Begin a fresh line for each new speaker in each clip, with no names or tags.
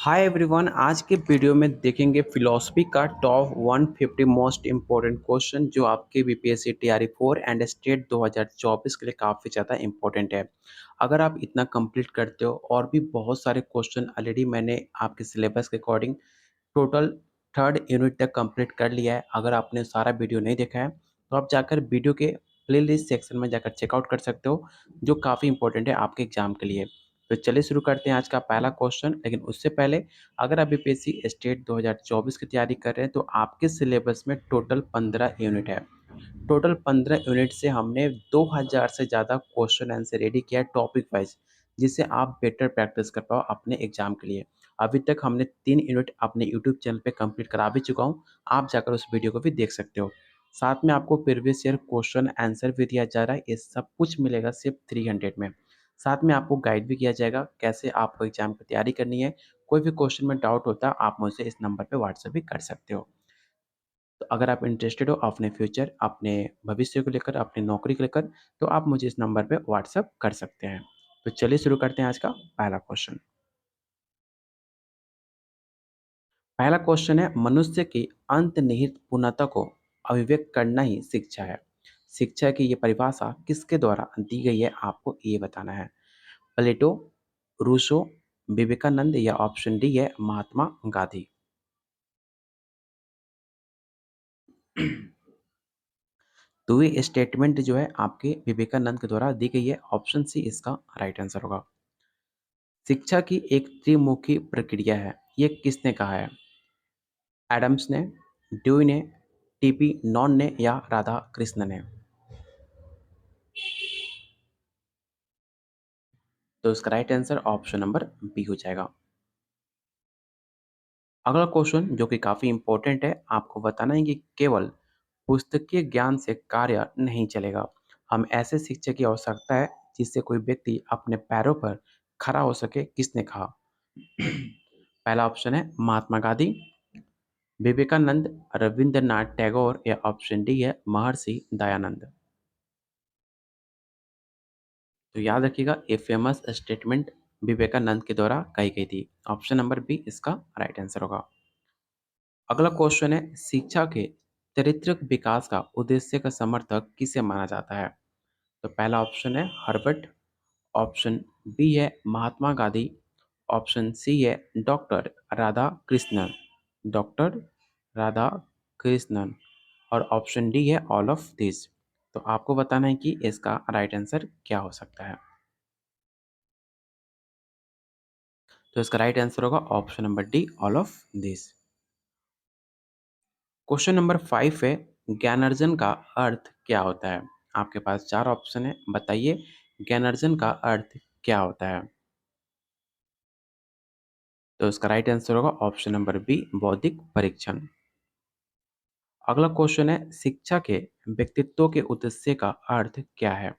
Hi everyone, आज के video में देखेंगे फिलॉसफी का टॉप 150 मोस्ट इम्पोर्टेंट क्वेश्चन जो आपके बीपीएससी टीआरई 4 एंड स्टेट 2024 के लिए काफ़ी ज़्यादा इम्पोर्टेंट है। अगर आप इतना कंप्लीट करते हो और भी बहुत सारे क्वेश्चन ऑलरेडी मैंने आपके सिलेबस के अकॉर्डिंग टोटल थर्ड यूनिट तक कंप्लीट कर लिया है। अगर आपने सारा वीडियो नहीं देखा है तो आप जाकर वीडियो के प्लेलिस्ट सेक्शन में जाकर चेकआउट कर सकते हो, जो काफ़ी इंपॉर्टेंट है आपके एग्जाम के लिए। तो चलिए शुरू करते हैं आज का पहला क्वेश्चन। लेकिन उससे पहले, अगर आप बीपीएससी स्टेट 2024 की तैयारी कर रहे हैं तो आपके सिलेबस में टोटल 15 यूनिट है। टोटल 15 यूनिट से हमने 2000 से ज़्यादा क्वेश्चन आंसर रेडी किया है टॉपिक वाइज, जिससे आप बेटर प्रैक्टिस कर पाओ अपने एग्जाम के लिए। अभी तक हमने 3 यूनिट अपने यूट्यूब चैनल पे कंप्लीट करा भी चुका हूँ। आप जाकर उस वीडियो को भी देख सकते हो। साथ में आपको प्रीवियस ईयर क्वेश्चन आंसर भी दिया जा रहा है। ये सब कुछ मिलेगा सिर्फ 300 में। साथ में आपको गाइड भी किया जाएगा कैसे आपको एग्जाम की तैयारी करनी है। कोई भी क्वेश्चन में डाउट होता है आप मुझसे इस नंबर पे व्हाट्सएप भी कर सकते हो। तो अगर आप इंटरेस्टेड हो अपने फ्यूचर, अपने भविष्य को लेकर, अपनी नौकरी को लेकर, तो आप मुझे इस नंबर पे व्हाट्सएप कर सकते हैं। तो चलिए शुरू करते हैं आज का पहला क्वेश्चन। पहला क्वेश्चन है, मनुष्य की अंतर्निहित पूर्णता को अभिव्यक्त करना ही शिक्षा है। शिक्षा की ये परिभाषा किसके द्वारा दी गई है, आपको ये बताना है। प्लेटो, रूसो, विवेकानंद या ऑप्शन डी है महात्मा गांधी। तो ये स्टेटमेंट जो है आपके विवेकानंद के द्वारा दी गई है। ऑप्शन सी इसका राइट आंसर होगा। शिक्षा की एक त्रिमुखी प्रक्रिया है, ये किसने कहा है? एडम्स ने, ड्यूई ने, टीपी नॉन ने या राधा कृष्ण ने? तो इसका right answer option number B हो जाएगा। अगला क्वेश्चन जो कि काफी इंपॉर्टेंट है, आपको बताना है कि केवल पुस्तकीय ज्ञान से कार्य नहीं चलेगा। हम ऐसे शिक्षा की आवश्यकता है जिससे कोई व्यक्ति अपने पैरों पर खड़ा हो सके, किसने कहा? पहला ऑप्शन है महात्मा गांधी, विवेकानंद, रविंद्रनाथ टैगोर या ऑप्शन डी है महर्षि दयानंद। तो याद रखिएगा, ये फेमस स्टेटमेंट विवेकानंद के द्वारा कही गई थी। ऑप्शन नंबर बी इसका राइट आंसर होगा। अगला क्वेश्चन है, शिक्षा के चारित्रिक विकास का उद्देश्य का समर्थक किसे माना जाता है? तो पहला ऑप्शन है हर्बर्ट, ऑप्शन बी है महात्मा गांधी, ऑप्शन सी है डॉक्टर राधा कृष्णन, डॉक्टर राधा कृष्णन, और ऑप्शन डी है ऑल ऑफ दिस। तो आपको बताना है कि इसका राइट आंसर क्या हो सकता है। तो इसका राइट आंसर होगा option number D, all of this. Question number 5 है, ज्ञानार्जन का अर्थ क्या होता है? आपके पास चार ऑप्शन है, बताइए ज्ञानार्जन का अर्थ क्या होता है? तो इसका राइट आंसर होगा ऑप्शन नंबर बी, बौद्धिक परीक्षण। अगला क्वेश्चन है, शिक्षा के व्यक्तित्व के उद्देश्य का अर्थ क्या है?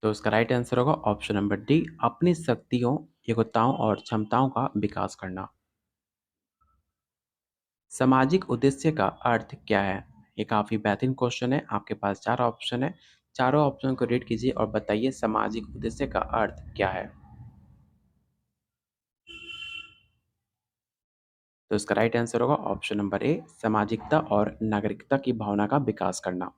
तो इसका राइट आंसर होगा ऑप्शन नंबर डी, अपनी शक्तियों, योग्यताओं और क्षमताओं का विकास करना। सामाजिक उद्देश्य का अर्थ क्या है? ये काफी बेहतरीन क्वेश्चन है। आपके पास चार ऑप्शन है, चारों ऑप्शन को रीड कीजिए और बताइए सामाजिक उद्देश्य का अर्थ क्या है। तो इसका राइट आंसर होगा ऑप्शन नंबर ए, सामाजिकता और नागरिकता की भावना का विकास करना।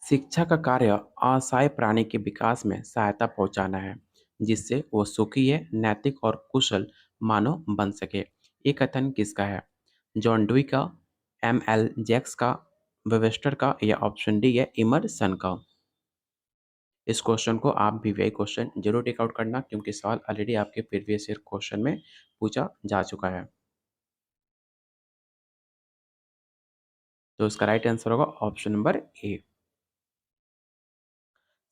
शिक्षा का कार्य असहाय प्राणी के विकास में सहायता पहुंचाना है, जिससे वो सुखी है, नैतिक और कुशल मानव बन सके। ये कथन किसका है? जॉन डुई का, एम एल जैक्स का, वेबस्टर का या ऑप्शन डी है इमर्सन का? इस क्वेश्चन को आप भी वही क्वेश्चन जरूर टेक आउट करना, क्योंकि सवाल ऑलरेडी आपके प्रीवियस ईयर क्वेश्चन में पूछा जा चुका है। तो इसका राइट आंसर होगा ऑप्शन नंबर ए।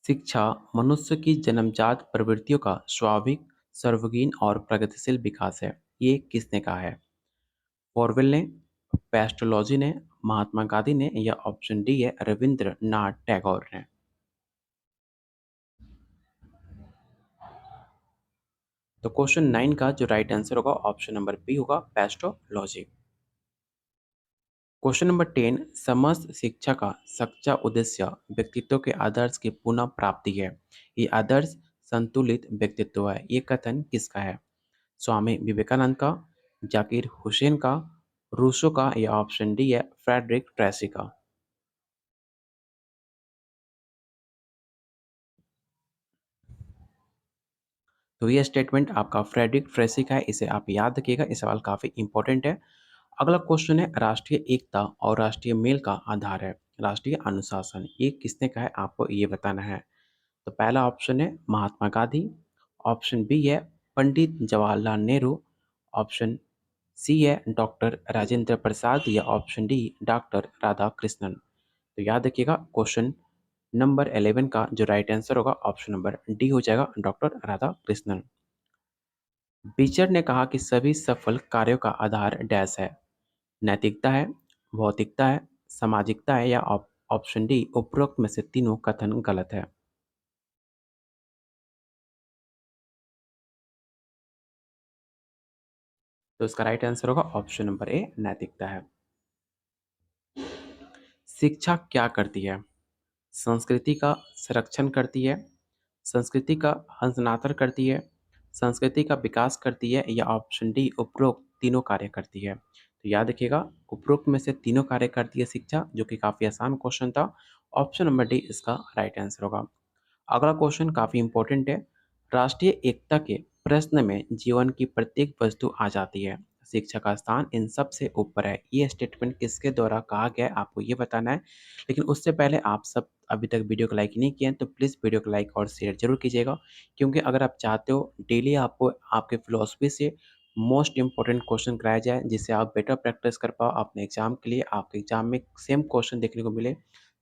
शिक्षा मनुष्य की जन्मजात प्रवृत्तियों का स्वाभाविक, सर्वगीण और प्रगतिशील विकास है, ये किसने कहा है? फॉरवेल ने, पेस्टोलॉजी ने, महात्मा गांधी ने या ऑप्शन डी है रविंद्रनाथ टैगोर ने? तो क्वेश्चन 9 का जो राइट आंसर होगा ऑप्शन नंबर बी होगा, पेस्टोलॉजी। क्वेश्चन नंबर 10, समस्त शिक्षा का सच्चा उद्देश्य व्यक्तित्व के आदर्श की पुनः प्राप्ति है। ये आदर्श संतुलित व्यक्तित्व है। ये कथन किसका है? स्वामी विवेकानंद का, जाकिर हुसैन का, रूसो का या ऑप्शन डी है फ्रेडरिक ट्रेसी का। तो ये स्टेटमेंट आपका फ्रेडरिक ट्रेसी का है, इसे आप याद रखिएगा, ये सवाल काफ़ी इंपॉर्टेंट है। अगला क्वेश्चन है, राष्ट्रीय एकता और राष्ट्रीय मेल का आधार है राष्ट्रीय अनुशासन। ये किसने कहा है, आपको ये बताना है। तो पहला ऑप्शन है महात्मा गांधी, ऑप्शन बी है पंडित जवाहरलाल नेहरू, ऑप्शन सी है डॉक्टर राजेंद्र प्रसाद या ऑप्शन डी डॉक्टर राधाकृष्णन। तो याद रखिएगा, क्वेश्चन नंबर 11 का जो राइट आंसर होगा ऑप्शन नंबर डी हो जाएगा, डॉक्टर राधाकृष्णन। बीचर ने कहा कि सभी सफल कार्यों का आधार डैश है। नैतिकता है, भौतिकता है, सामाजिकता है या ऑप्शन डी उपरोक्त में से तीनों कथन गलत है। तो इसका राइट आंसर होगा ऑप्शन नंबर ए, नैतिकता है। शिक्षा क्या करती है? संस्कृति का संरक्षण करती है, संस्कृति का हस्तांतरण करती है, संस्कृति का विकास करती है या ऑप्शन डी उपरोक्त तीनों कार्य करती है। तो याद रखिएगा, उपरोक्त में से तीनों कार्य करती है शिक्षा, जो कि काफ़ी आसान क्वेश्चन था। ऑप्शन नंबर डी इसका राइट आंसर होगा। अगला क्वेश्चन काफ़ी इंपॉर्टेंट है। राष्ट्रीय एकता के प्रश्न में जीवन की प्रत्येक वस्तु आ जाती है, शिक्षा का स्थान इन सब से ऊपर है। ये स्टेटमेंट किसके द्वारा कहा गया है, आपको ये बताना है। लेकिन उससे पहले आप सब अभी तक वीडियो को लाइक नहीं किए हैं तो प्लीज़ वीडियो को लाइक और शेयर जरूर कीजिएगा, क्योंकि अगर आप चाहते हो डेली आपको आपके फिलोसफी से मोस्ट इंपॉर्टेंट क्वेश्चन कराया जाए, जिससे आप बेटर प्रैक्टिस कर पाओ अपने एग्जाम के लिए, आपके एग्जाम में सेम क्वेश्चन देखने को मिले,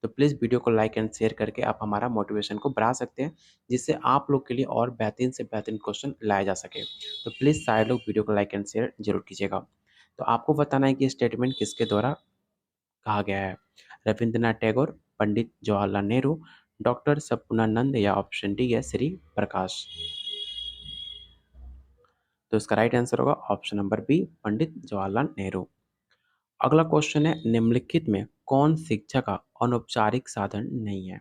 तो प्लीज़ वीडियो को लाइक एंड शेयर करके आप हमारा मोटिवेशन को बढ़ा सकते हैं, जिससे आप लोग के लिए और बेहतरीन से बेहतरीन क्वेश्चन लाए जा सके। तो प्लीज़ सारे लोग वीडियो को लाइक एंड शेयर जरूर कीजिएगा। तो आपको बताना है कि स्टेटमेंट किसके द्वारा कहा गया है। रविंद्रनाथ टैगोर, पंडित जवाहरलाल नेहरू, डॉक्टर सपूर्णानंद या ऑप्शन डी है श्री प्रकाश। तो इसका राइट आंसर होगा option number B, Pandit Jawaharlal Nehru. अगला क्वेश्चन है, निम्नलिखित में कौन शिक्षा का अनौपचारिक साधन नहीं है?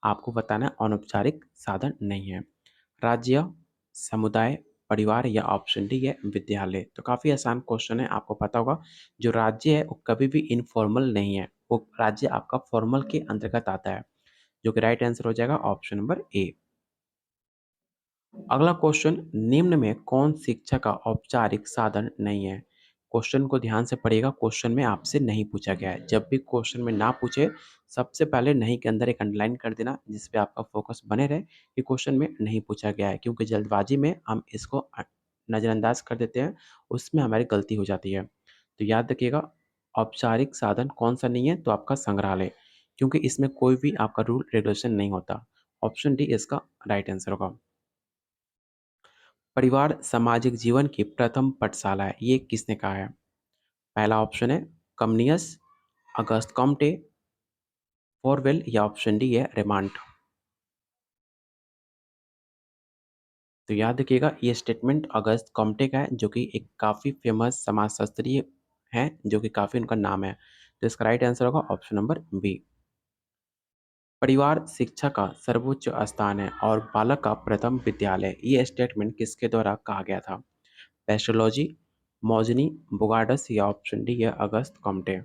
आपको बताना है अनौपचारिक साधन नहीं है। राज्य, समुदाय, परिवार या ऑप्शन डी है विद्यालय। तो काफ़ी आसान क्वेश्चन है, आपको पता होगा जो राज्य है वो कभी भी इनफॉर्मल नहीं है, वो राज्य आपका फॉर्मल के अंतर्गत आता है, जो कि राइट आंसर हो जाएगा ऑप्शन नंबर ए। अगला क्वेश्चन, निम्न में कौन शिक्षा का औपचारिक साधन नहीं है? क्वेश्चन को ध्यान से पढ़िएगा, क्वेश्चन में आपसे नहीं पूछा गया है। जब भी क्वेश्चन में ना पूछे, सबसे पहले नहीं के अंदर एक अंडरलाइन कर देना, जिसपे आपका फोकस बने रहे कि क्वेश्चन में नहीं पूछा गया है, क्योंकि जल्दबाजी में हम इसको नज़रअंदाज कर देते हैं, उसमें हमारी गलती हो जाती है। तो याद रखिएगा, औपचारिक साधन कौन सा नहीं है, तो आपका संग्रहालय, क्योंकि इसमें कोई भी आपका रूल रेगुलेशन नहीं होता। ऑप्शन डी इसका राइट आंसर होगा। परिवार सामाजिक जीवन की प्रथम पाठशाला है, ये किसने कहा है? पहला ऑप्शन है कम्युनियस, अगस्त कॉम्टे, फॉरवेल या ऑप्शन डी है रेमांड। तो याद रखिएगा, ये स्टेटमेंट अगस्त कॉम्टे का है, जो कि एक काफ़ी फेमस समाजशास्त्री हैं, जो कि काफ़ी उनका नाम है। तो इसका राइट आंसर होगा ऑप्शन नंबर बी। परिवार शिक्षा का सर्वोच्च स्थान है और बालक का प्रथम विद्यालय, ये स्टेटमेंट किसके द्वारा कहा गया था? पेस्टोलॉजी, मौजनी, बुगार्डस या ऑप्शन डी है अगस्त कॉम्टे।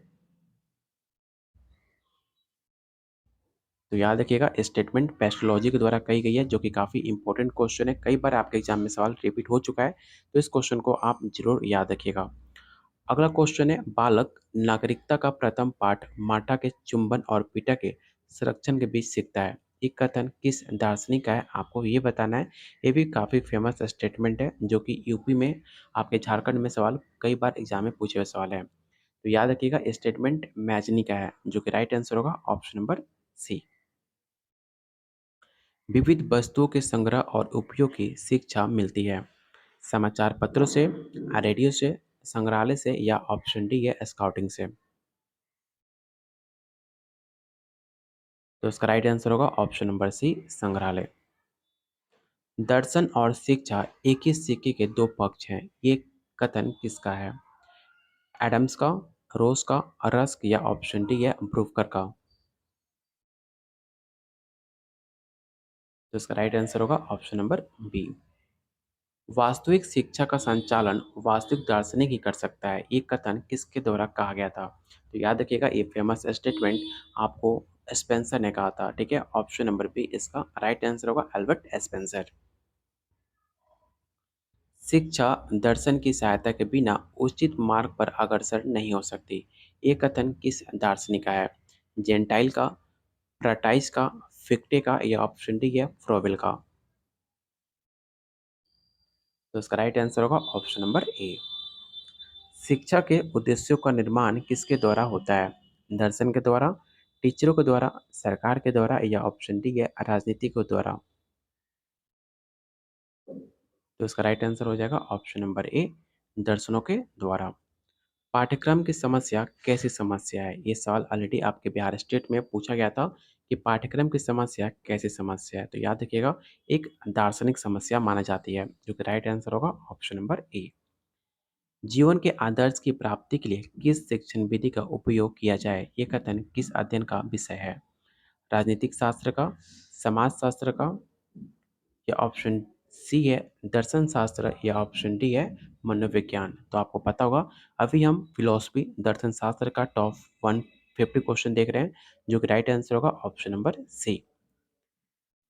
तो याद रखिएगा, स्टेटमेंट पेस्टोलॉजी के द्वारा कही गई है, जो कि काफ़ी इंपॉर्टेंट क्वेश्चन है, कई बार आपके एग्जाम में सवाल रिपीट हो चुका है, तो इस क्वेश्चन को आप जरूर याद रखिएगा। अगला क्वेश्चन है, बालक नागरिकता का प्रथम पाठ माता के चुंबन और पिता के संरक्षण के बीच सीखता है, ये कथन किस दार्शनिक का है, आपको ये बताना है। ये भी काफ़ी फेमस स्टेटमेंट है, जो कि यूपी में, आपके झारखंड में सवाल कई बार एग्जाम में पूछे हुए सवाल है। तो याद रखिएगा, स्टेटमेंट मैजनी का है, जो कि राइट आंसर होगा ऑप्शन नंबर सी। विविध वस्तुओं के संग्रह और उपयोग की शिक्षा मिलती है, समाचार पत्रों से, रेडियो से, संग्रहालय से या ऑप्शन डी है स्काउटिंग से। तो इसका राइट आंसर होगा ऑप्शन नंबर सी, संग्रहालय। दर्शन और शिक्षा एक ही सिक्के के दो पक्ष हैं, ये कथन किसका है? एडम्स का, रोज़ का, रस्क या ऑप्शन डी है ब्रूकर का। तो इसका राइट आंसर होगा ऑप्शन नंबर बी। वास्तविक शिक्षा का संचालन वास्तविक दार्शनिक ही कर सकता है, ये कथन किसके द्वारा कहा गया था? तो याद रखिएगा ये फेमस स्टेटमेंट आपको स्पेंसर ने कहा था, ठीक है। ऑप्शन नंबर बी इसका राइट आंसर होगा, एल्बर्ट स्पेंसर। शिक्षा दर्शन की सहायता के बिना उचित मार्ग पर अग्रसर नहीं हो सकती, ये कथन किस दार्शनिक का है? जेंटाइल का, प्राटाइस का, फिक्टे का या ऑप्शन डी है फ्रोवेल का। तो इसका राइट आंसर होगा ऑप्शन नंबर ए। शिक्षा के उद्देश्यों का निर्माण किसके द्वारा होता है? दर्शन के द्वारा, टीचरों के द्वारा, सरकार के द्वारा या ऑप्शन डी है राजनीति के द्वारा। तो इसका राइट आंसर हो जाएगा ऑप्शन नंबर ए, दर्शनों के द्वारा। पाठ्यक्रम की समस्या कैसी समस्या है? ये सवाल ऑलरेडी आपके बिहार स्टेट में पूछा गया था कि पाठ्यक्रम की समस्या कैसी समस्या है। तो याद रखिएगा एक दार्शनिक समस्या माना जाती है, जो कि राइट आंसर होगा ऑप्शन नंबर ए। जीवन के आदर्श की प्राप्ति के लिए किस शिक्षण विधि का उपयोग किया जाए, ये कथन किस अध्ययन का विषय है? राजनीतिक शास्त्र का, समाज शास्त्र का या ऑप्शन सी है दर्शन शास्त्र या ऑप्शन डी है मनोविज्ञान। तो आपको पता होगा अभी हम फिलोसफी दर्शन शास्त्र का टॉप 150 क्वेश्चन देख रहे हैं, जो कि राइट आंसर होगा ऑप्शन नंबर सी।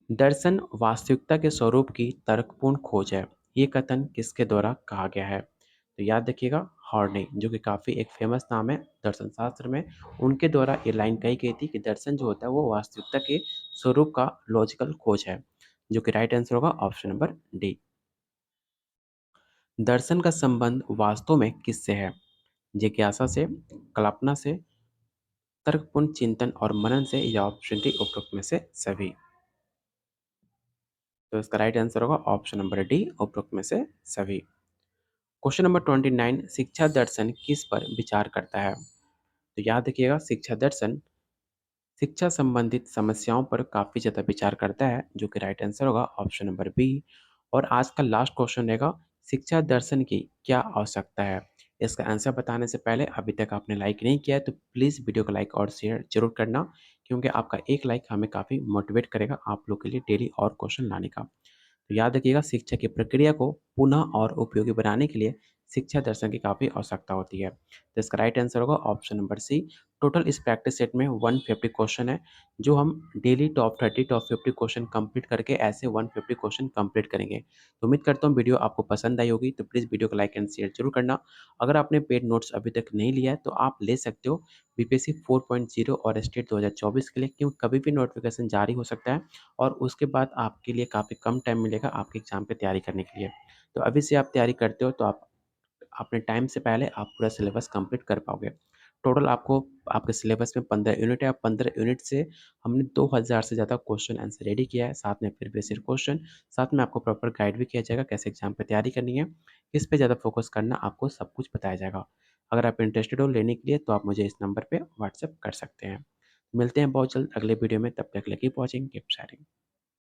दर्शन वास्तविकता के स्वरूप की तर्कपूर्ण खोज है, ये कथन किसके द्वारा कहा गया है? तो याद रखिएगा हॉर्ने, जो कि काफ़ी एक फेमस नाम है दर्शन शास्त्र में, उनके द्वारा ये लाइन कही गई थी कि दर्शन जो होता है वो वास्तविकता के स्वरूप का लॉजिकल खोज है, जो कि राइट आंसर होगा ऑप्शन नंबर डी। दर्शन का संबंध वास्तव में किससे है? जिज्ञासा से, कल्पना से, तर्कपूर्ण चिंतन और मनन से या ऑप्शन डी उपरोक्त में से सभी। तो इसका राइट आंसर होगा ऑप्शन नंबर डी, उपरोक्त में से सभी। क्वेश्चन नंबर 29, शिक्षा दर्शन किस पर विचार करता है? तो याद रखिएगा शिक्षा दर्शन शिक्षा संबंधित समस्याओं पर काफ़ी ज़्यादा विचार करता है, जो कि राइट आंसर होगा ऑप्शन नंबर बी। और आज का लास्ट क्वेश्चन रहेगा, शिक्षा दर्शन की क्या आवश्यकता है? इसका आंसर बताने से पहले अभी तक आपने लाइक नहीं किया है तो प्लीज़ वीडियो को लाइक और शेयर जरूर करना, क्योंकि आपका एक लाइक हमें काफ़ी मोटिवेट करेगा आप लोग के लिए डेली और क्वेश्चन लाने का। तो याद रखिएगा शिक्षा की प्रक्रिया को पुनः और उपयोगी बनाने के लिए शिक्षा दर्शन की काफ़ी आवश्यकता होती है। तो इसका राइट आंसर होगा ऑप्शन नंबर सी। टोटल इस प्रैक्टिस सेट में 150 क्वेश्चन है, जो हम daily top 30 top 50 question complete करके ऐसे 150 क्वेश्चन कंप्लीट करेंगे। तो उम्मीद करता हूँ वीडियो आपको पसंद आई होगी, तो प्लीज़ वीडियो को लाइक एंड शेयर जरूर करना। अगर आपने पेड नोट्स अभी तक नहीं लिया है तो आप ले सकते हो बीपीएससी 4.0 और स्टेट 2024 के लिए, क्योंकि कभी भी नोटिफिकेशन जारी हो सकता है और उसके बाद आपके लिए काफ़ी कम टाइम मिलेगा आपके एग्ज़ाम की तैयारी करने के लिए। तो अभी से आप तैयारी करते हो तो आप अपने टाइम से पहले आप पूरा सिलेबस कंप्लीट कर पाओगे। टोटल आपको आपके सिलेबस में 15 यूनिट है, अब 15 यूनिट से हमने 2000 से ज़्यादा क्वेश्चन आंसर रेडी किया है, साथ में प्रीवियस ईयर क्वेश्चन, साथ में आपको प्रॉपर गाइड भी किया जाएगा कैसे एग्ज़ाम पे तैयारी करनी है, किस पे ज़्यादा फोकस करना, आपको सब कुछ बताया जाएगा। अगर आप इंटरेस्टेड हो लेने के लिए तो आप मुझे इस नंबर पे व्हाट्सएप कर सकते हैं। मिलते हैं बहुत जल्द अगले वीडियो में, तब तक के लिए कीप वॉचिंग, कीप शेयरिंग।